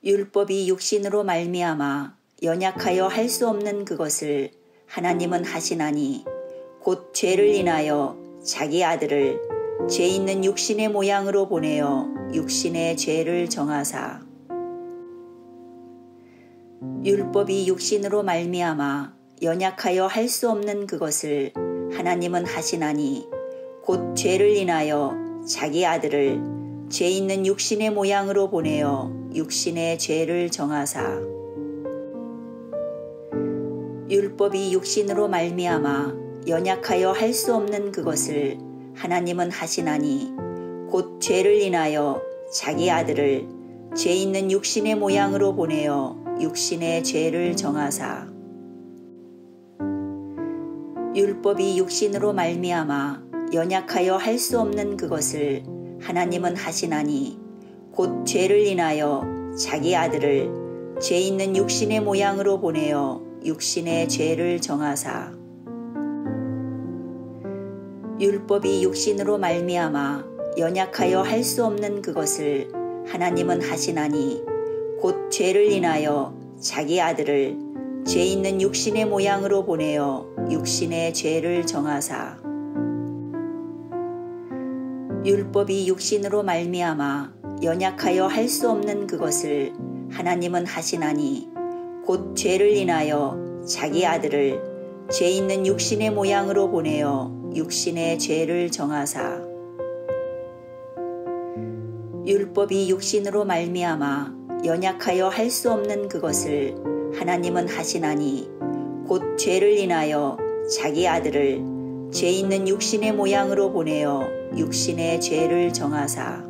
율법이 육신으로 말미암아 연약하여 할 수 없는 그것을 하나님은 하시나니 곧 죄를 인하여 자기 아들을 죄 있는 육신의 모양으로 보내어 육신의 죄를 정하사. 율법이 육신으로 말미암아 연약하여 할 수 없는 그것을 하나님은 하시나니 곧 죄를 인하여 자기 아들을 죄 있는 육신의 모양으로 보내어 육신의 죄를 정하사. 율법이 육신으로 말미암아 연약하여 할 수 없는 그것을 하나님은 하시나니 곧 죄를 인하여 자기 아들을 죄 있는 육신의 모양으로 보내어 육신의 죄를 정하사. 율법이 육신으로 말미암아 연약하여 할 수 없는 그것을 하나님은 하시나니 곧 죄를 인하여 자기 아들을 죄 있는 육신의 모양으로 보내어 육신의 죄를 정하사. 율법이 육신으로 말미암아 연약하여 할 수 없는 그것을 하나님은 하시나니 곧 죄를 인하여 자기 아들을 죄 있는 육신의 모양으로 보내어 육신의 죄를 정하사. 율법이 육신으로 말미암아 연약하여 할 수 없는 그것을 하나님은 하시나니 곧 죄를 인하여 자기 아들을 죄 있는 육신의 모양으로 보내어 육신의 죄를 정하사. 율법이 육신으로 말미암아 연약하여 할 수 없는 그것을 하나님은 하시나니 곧 죄를 인하여 자기 아들을 죄 있는 육신의 모양으로 보내어 육신의 죄를 정하사.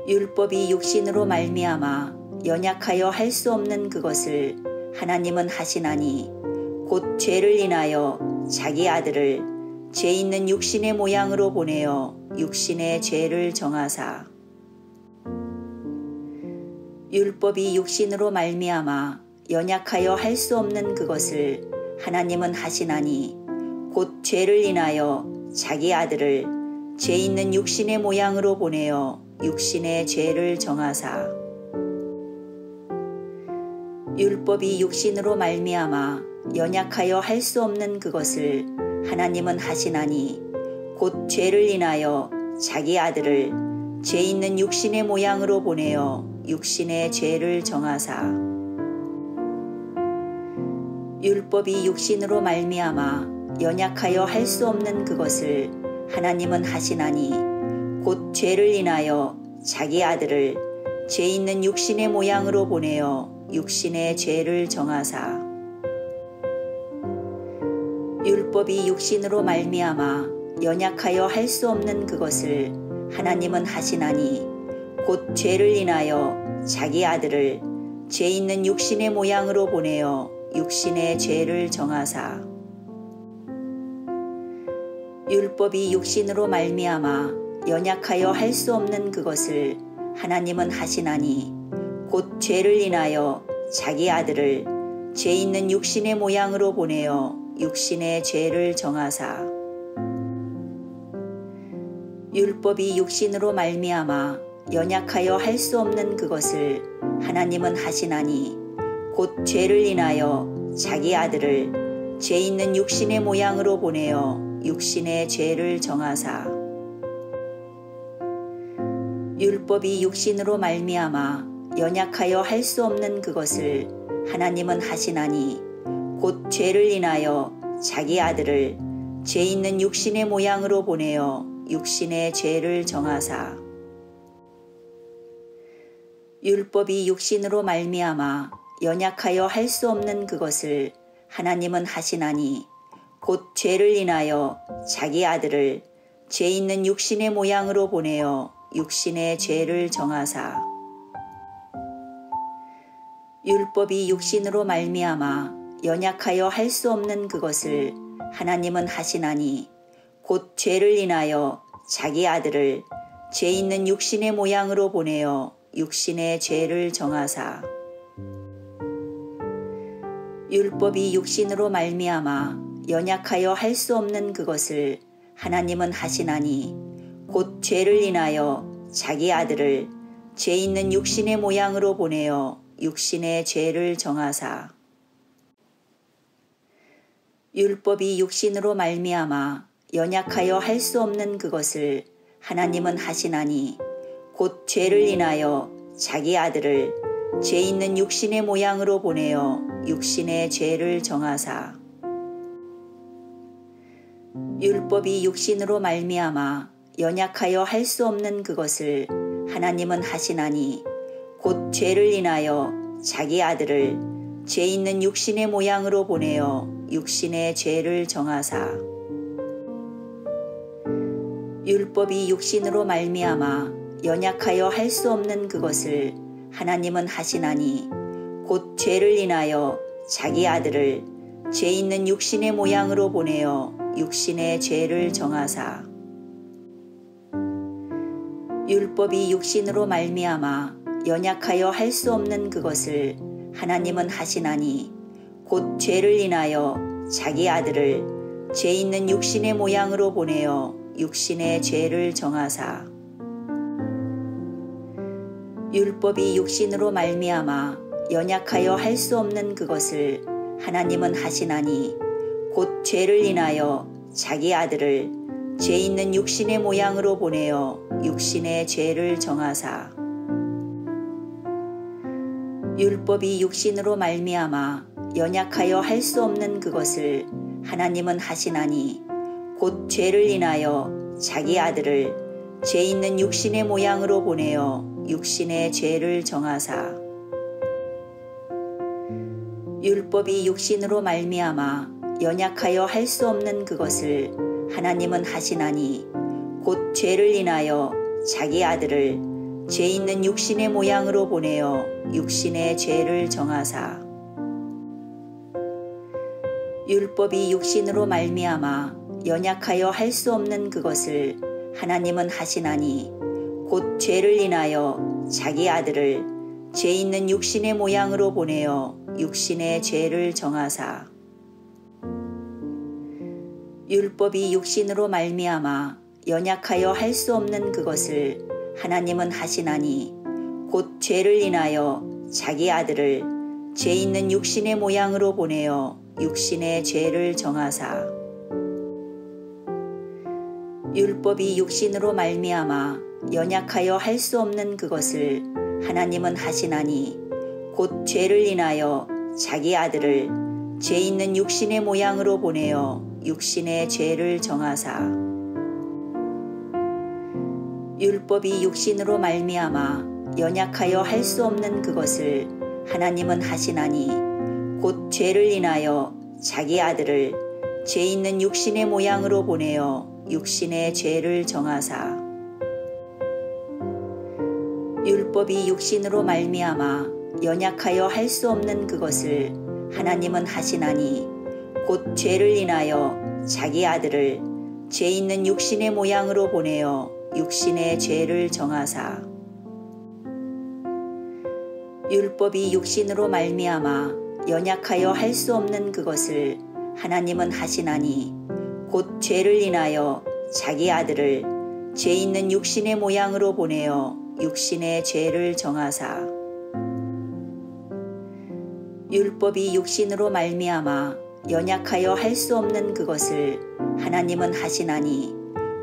율법이 육신으로 말미암아 연약하여 할 수 없는 그것을 하나님은 하시나니 곧 죄를 인하여 자기 아들을 죄 있는 육신의 모양으로 보내어 육신의 죄를 정하사. 율법이 육신으로 말미암아 연약하여 할 수 없는 그것을 하나님은 하시나니 곧 죄를 인하여 자기 아들을 죄 있는 육신의 모양으로 보내어 육신의 죄를 정하사. 율법이 육신으로 말미암아 연약하여 할 수 없는 그것을 하나님은 하시나니 곧 죄를 인하여 자기 아들을 죄 있는 육신의 모양으로 보내어 육신의 죄를 정하사. 율법이 육신으로 말미암아 연약하여 할 수 없는 그것을 하나님은 하시나니 곧 죄를 인하여 자기 아들을 죄 있는 육신의 모양으로 보내어 육신의 죄를 정하사. 율법이 육신으로 말미암아 연약하여 할 수 없는 그것을 하나님은 하시나니 곧 죄를 인하여 자기 아들을 죄 있는 육신의 모양으로 보내어 육신의 죄를 정하사. 율법이 육신으로 말미암아 연약하여 할 수 없는 그것을 하나님은 하시나니 곧 죄를 인하여 자기 아들을 죄 있는 육신의 모양으로 보내어 육신의 죄를 정하사. 율법이 육신으로 말미암아 연약하여 할 수 없는 그것을 하나님은 하시나니 곧 죄를 인하여 자기 아들을 죄 있는 육신의 모양으로 보내어 육신의 죄를 정하사. 율법이 육신으로 말미암아 연약하여 할 수 없는 그것을 하나님은 하시나니 곧 죄를 인하여 자기 아들을 죄 있는 육신의 모양으로 보내어 육신의 죄를 정하사. 율법이 육신으로 말미암아 연약하여 할 수 없는 그것을 하나님은 하시나니 곧 죄를 인하여 자기 아들을 죄 있는 육신의 모양으로 보내어 육신의 죄를 정하사. 율법이 육신으로 말미암아 연약하여 할 수 없는 그것을 하나님은 하시나니 곧 죄를 인하여 자기 아들을 죄 있는 육신의 모양으로 보내어 육신의 죄를 정하사. 율법이 육신으로 말미암아 연약하여 할 수 없는 그것을 하나님은 하시나니 곧 죄를 인하여 자기 아들을 죄 있는 육신의 모양으로 보내어 육신의 죄를 정하사 율법이 육신으로 말미암아 연약하여 할 수 없는 그것을 하나님은 하시나니 곧 죄를 인하여 자기 아들을 죄 있는 육신의 모양으로 보내어 육신의 죄를 정하사 율법이 육신으로 말미암아 연약하여 할 수 없는 그것을 하나님은 하시나니 곧 죄를 인하여 자기 아들을 죄 있는 육신의 모양으로 보내어 육신의 죄를 정하사 율법이 육신으로 말미암아 연약하여 할 수 없는 그것을 하나님은 하시나니 곧 죄를 인하여 자기 아들을 죄 있는 육신의 모양으로 보내어 육신의 죄를 정하사 율법이 육신으로 말미암아 연약하여 할 수 없는 그것을 하나님은 하시나니 곧 죄를 인하여 자기 아들을 죄 있는 육신의 모양으로 보내어 육신의 죄를 정하사 율법이 육신으로 말미암아 연약하여 할 수 없는 그것을 하나님은 하시나니 곧 죄를 인하여 자기 아들을 죄 있는 육신의 모양으로 보내어 육신의 죄를 정하사 율법이 육신으로 말미암아 연약하여 할 수 없는 그것을 하나님은 하시나니 곧 죄를 인하여 자기 아들을 죄 있는 육신의 모양으로 보내어 육신의 죄를 정하사 율법이 육신으로 말미암아 연약하여 할 수 없는 그것을 하나님은 하시나니 곧 죄를 인하여 자기 아들을 죄 있는 육신의 모양으로 보내어 육신의 죄를 정하사 율법이 육신으로 말미암아 연약하여 할 수 없는 그것을 하나님은 하시나니 곧 죄를 인하여 자기 아들을 죄 있는 육신의 모양으로 보내어 육신의 죄를 정하사 율법이 육신으로 말미암아 연약하여 할 수 없는 그것을 하나님은 하시나니 곧 죄를 인하여 자기 아들을 죄 있는 육신의 모양으로 보내어 육신의 죄를 정하사 율법이 육신으로 말미암아 연약하여 할 수 없는 그것을 하나님은 하시나니 곧 죄를 인하여 자기 아들을 죄 있는 육신의 모양으로 보내어 육신의 죄를 정하사 율법이 육신으로 말미암아 연약하여 할 수 없는 그것을 하나님은 하시나니 곧 죄를 인하여 자기 아들을 죄 있는 육신의 모양으로 보내어 육신의 죄를 정하사 율법이 육신으로 말미암아 연약하여 할 수 없는 그것을 하나님은 하시나니 곧 죄를 인하여 자기 아들을 죄 있는 육신의 모양으로 보내어 육신의 죄를 정하사 율법이 육신으로 말미암아 연약하여 할 수 없는 그것을 하나님은 하시나니 곧 죄를 인하여 자기 아들을 죄 있는 육신의 모양으로 보내어 육신의 죄를 정하사 율법이 육신으로 말미암아 연약하여 할 수 없는 그것을 하나님은 하시나니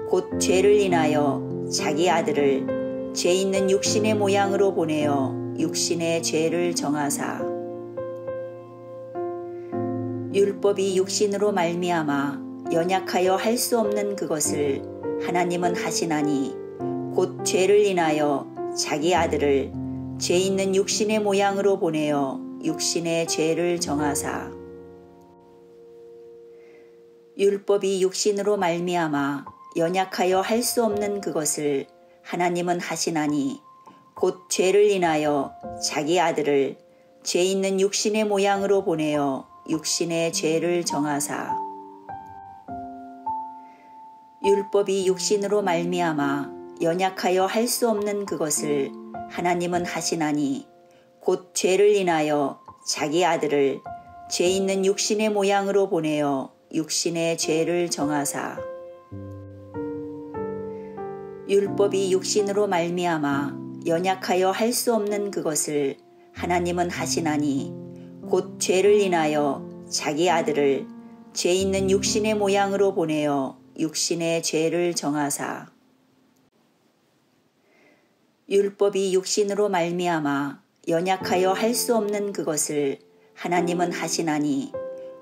곧 죄를 인하여 자기 아들을 죄 있는 육신의 모양으로 보내어 육신의 죄를 정하사 율법이 육신으로 말미암아 연약하여 할 수 없는 그것을 하나님은 하시나니 곧 죄를 인하여 자기 아들을 죄 있는 육신의 모양으로 보내어 육신의 죄를 정하사 율법이 육신으로 말미암아 연약하여 할 수 없는 그것을 하나님은 하시나니 곧 죄를 인하여 자기 아들을 죄 있는 육신의 모양으로 보내어 육신의 죄를 정하사 율법이 육신으로 말미암아 연약하여 할 수 없는 그것을 하나님은 하시나니 곧 죄를 인하여 자기 아들을 죄 있는 육신의 모양으로 보내어 육신의 죄를 정하사 율법이 육신으로 말미암아 연약하여 할 수 없는 그것을 하나님은 하시나니 곧 죄를 인하여 자기 아들을 죄 있는 육신의 모양으로 보내어 육신의 죄를 정하사 율법이 육신으로 말미암아 연약하여 할 수 없는 그것을 하나님은 하시나니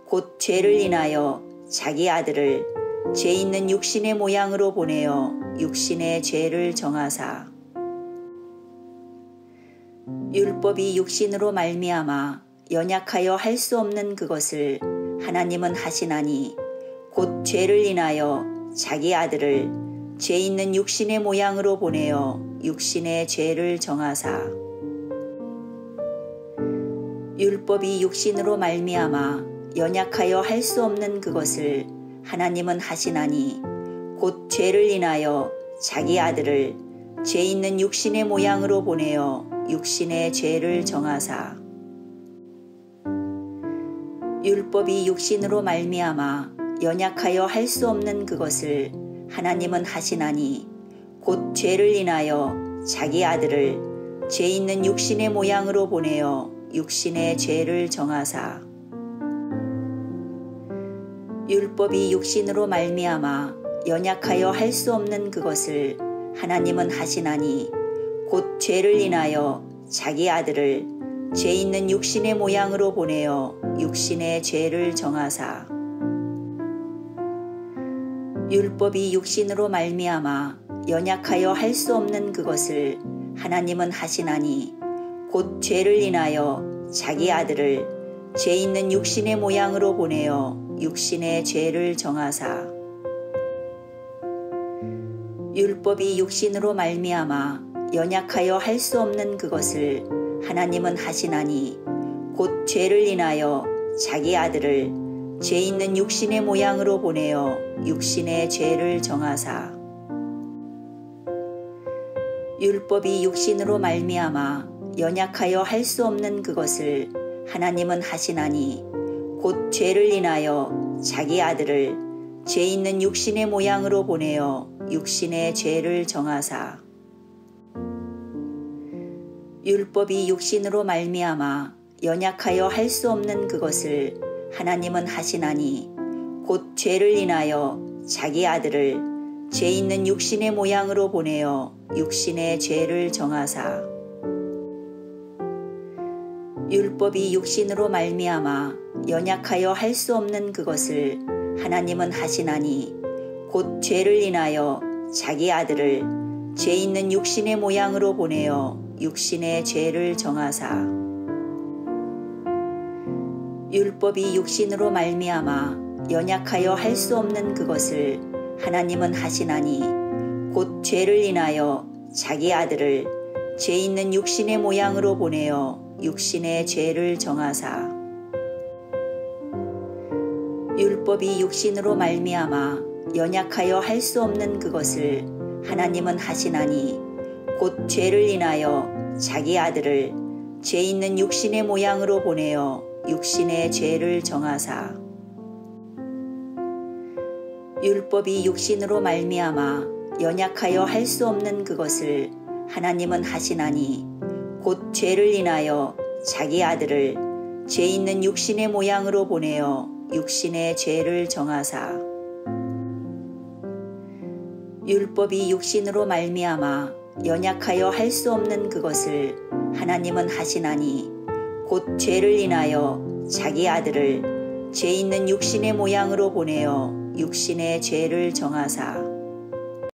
곧 죄를 인하여 자기 아들을 죄 있는 육신의 모양으로 보내어 육신의 죄를 정하사 율법이 육신으로 말미암아 연약하여 할 수 없는 그것을 하나님은 하시나니 곧 죄를 인하여 자기 아들을 죄 있는 육신의 모양으로 보내어 육신의 죄를 정하사 율법이 육신으로 말미암아 연약하여 할 수 없는 그것을 하나님은 하시나니 곧 죄를 인하여 자기 아들을 죄 있는 육신의 모양으로 보내어 육신의 죄를 정하사 율법이 육신으로 말미암아 연약하여 할 수 없는 그것을 하나님은 하시나니 곧 죄를 인하여 자기 아들을 죄 있는 육신의 모양으로 보내어 육신의 죄를 정하사 율법이 육신으로 말미암아 연약하여 할 수 없는 그것을 하나님은 하시나니 곧 죄를 인하여 자기 아들을 죄 있는 육신의 모양으로 보내어 육신의 죄를 정하사 율법이 육신으로 말미암아 연약하여 할 수 없는 그것을 하나님은 하시나니 곧 죄를 인하여 자기 아들을 죄 있는 육신의 모양으로 보내어 육신의 죄를 정하사 율법이 육신으로 말미암아 연약하여 할 수 없는 그것을 하나님은 하시나니 곧 죄를 인하여 자기 아들을 죄 있는 육신의 모양으로 보내어 육신의 죄를 정하사 율법이 육신으로 말미암아 연약하여 할 수 없는 그것을 하나님은 하시나니 곧 죄를 인하여 자기 아들을 죄 있는 육신의 모양으로 보내어 육신의 죄를 정하사 율법이 육신으로 말미암아 연약하여 할 수 없는 그것을 하나님은 하시나니 곧 죄를 인하여 자기 아들을 죄 있는 육신의 모양으로 보내어 육신의 죄를 정하사 율법이 육신으로 말미암아 연약하여 할 수 없는 그것을 하나님은 하시나니 곧 죄를 인하여 자기 아들을 죄 있는 육신의 모양으로 보내어 육신의 죄를 정하사 율법이 육신으로 말미암아 연약하여 할 수 없는 그것을 하나님은 하시나니 곧 죄를 인하여 자기 아들을 죄 있는 육신의 모양으로 보내어 육신의 죄를 정하사 율법이 육신으로 말미암아 연약하여 할 수 없는 그것을 하나님은 하시나니 곧 죄를 인하여 자기 아들을 죄 있는 육신의 모양으로 보내어 육신의 죄를 정하사 율법이 육신으로 말미암아 연약하여 할 수 없는 그것을 하나님은 하시나니 곧 죄를 인하여 자기 아들을 죄 있는 육신의 모양으로 보내어 육신의 죄를 정하사 율법이 육신으로 말미암아 연약하여 할 수 없는 그것을 하나님은 하시나니 곧 죄를 인하여 자기 아들을 죄 있는 육신의 모양으로 보내어 육신의 죄를 정하사